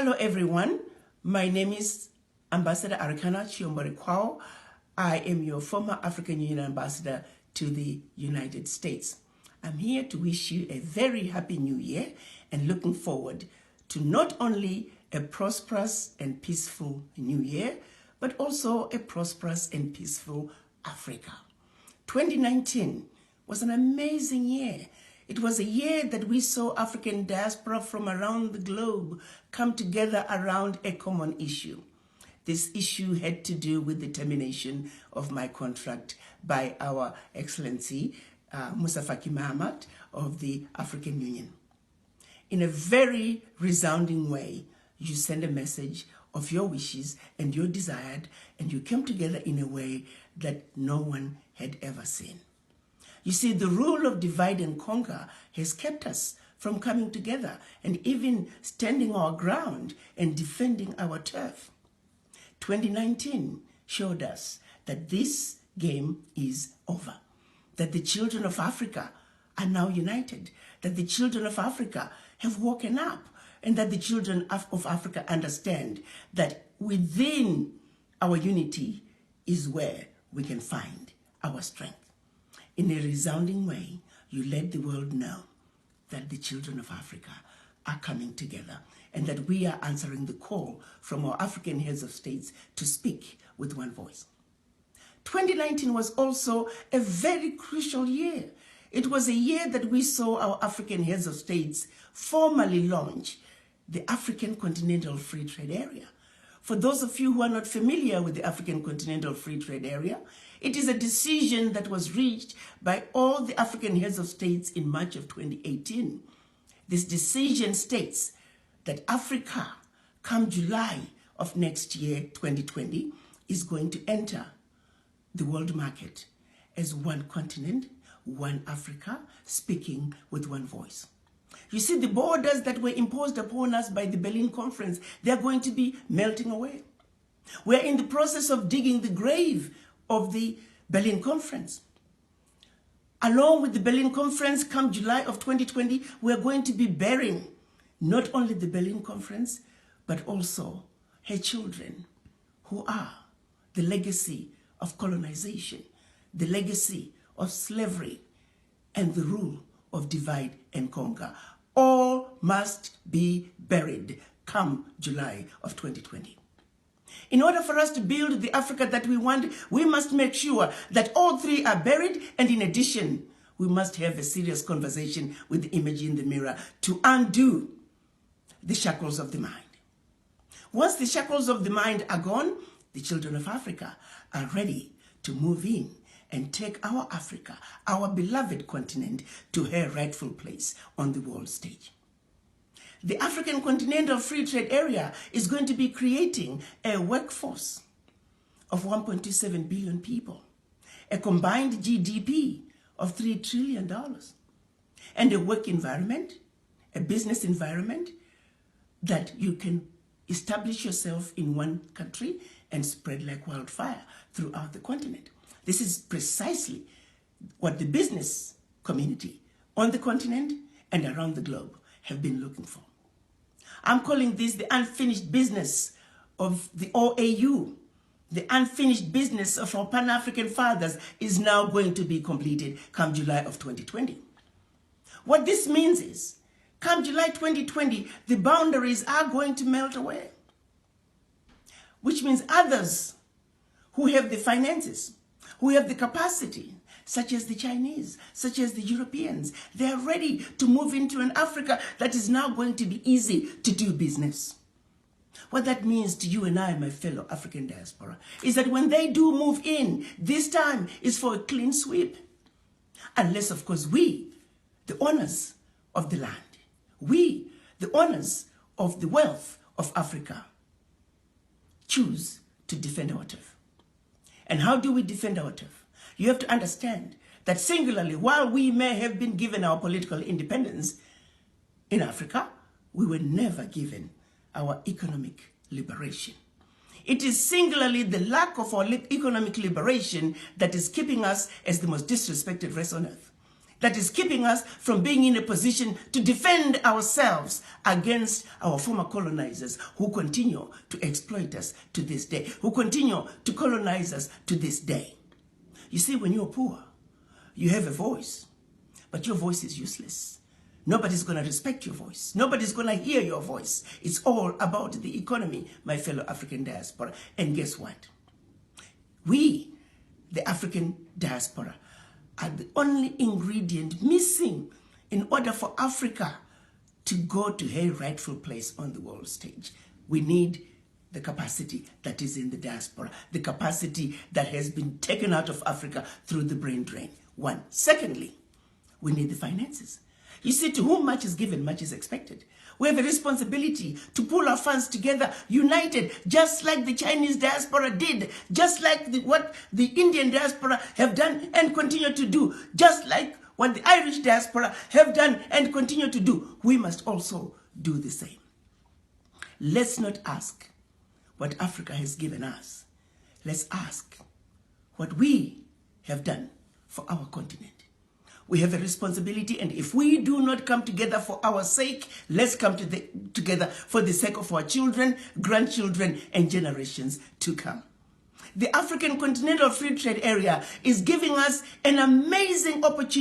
Hello everyone, my name is Ambassador Arikana Chihombori-Quao. I am your former African Union Ambassador to the United States. I'm here to wish you a very happy new year and looking forward to not only a prosperous and peaceful new year, but also a prosperous and peaceful Africa. 2019 was an amazing year. It was a year that we saw African diaspora from around the globe come together around a common issue. This issue had to do with the termination of my contract by Our Excellency Musa Faki Mahamat of the African Union. In a very resounding way, you send a message of your wishes and your desired, and you came together in a way that no one had ever seen. You see, the rule of divide and conquer has kept us from coming together and even standing our ground and defending our turf. 2019 showed us that this game is over, that the children of Africa are now united, that the children of Africa have woken up, and that the children of Africa understand that within our unity is where we can find our strength. In a resounding way, you let the world know that the children of Africa are coming together and that we are answering the call from our African heads of states to speak with one voice. 2019 was also a very crucial year. It was a year that we saw our African heads of states formally launch the African Continental Free Trade Area. For those of you who are not familiar with the African Continental Free Trade Area, it is a decision that was reached by all the African heads of states in March of 2018. This decision states that Africa, come July of next year, 2020, is going to enter the world market as one continent, one Africa, speaking with one voice. You see, the borders that were imposed upon us by the Berlin Conference, they're going to be melting away. We're in the process of digging the grave of the Berlin Conference. Along with the Berlin Conference, come July of 2020, we're going to be burying not only the Berlin Conference, but also her children, who are the legacy of colonization, the legacy of slavery, and the rule of divide and conquer. All must be buried come July of 2020. In order for us to build the Africa that we want, we must make sure that all three are buried, and in addition, we must have a serious conversation with the image in the mirror to undo the shackles of the mind. Once the shackles of the mind are gone, the children of Africa are ready to move in and take our Africa, our beloved continent, to her rightful place on the world stage. The African Continental Free Trade Area is going to be creating a workforce of 1.27 billion people, a combined GDP of $3 trillion, and a work environment, a business environment that you can establish yourself in one country and spread like wildfire throughout the continent. This is precisely what the business community on the continent and around the globe have been looking for. I'm calling this the unfinished business of the OAU. The unfinished business of our Pan-African fathers is now going to be completed come July of 2020. What this means is, come July 2020, the boundaries are going to melt away, which means others who have the finances, who have the capacity, such as the Chinese, such as the Europeans, they are ready to move into an Africa that is now going to be easy to do business. What that means to you and I, my fellow African diaspora, is that when they do move in, this time is for a clean sweep. Unless, of course, we, the owners of the land, we, the owners of the wealth of Africa, choose to defend our turf. And how do we defend our turf? You have to understand that singularly, while we may have been given our political independence in Africa, we were never given our economic liberation. It is singularly the lack of our economic liberation that is keeping us as the most disrespected race on earth. that is keeping us from being in a position to defend ourselves against our former colonizers who continue to exploit us to this day, who continue to colonize us to this day. You see, when you're poor, you have a voice, but your voice is useless. Nobody's going to respect your voice. Nobody's going to hear your voice. It's all about the economy, my fellow African diaspora. And guess what? We, the African diaspora, are the only ingredient missing in order for Africa to go to her rightful place on the world stage. We need the capacity that is in the diaspora, the capacity that has been taken out of Africa through the brain drain. One. Secondly, we need the finances. You see, to whom much is given, much is expected. We have a responsibility to pull our funds together, united, just like the Chinese diaspora did, just like what the Indian diaspora have done and continue to do, just like what the Irish diaspora have done and continue to do. We must also do the same. Let's not ask what Africa has given us. Let's ask what we have done for our continent. We have a responsibility, and if we do not come together for our sake, let's come together for the sake of our children, grandchildren, and generations to come. The African Continental Free Trade Area is giving us an amazing opportunity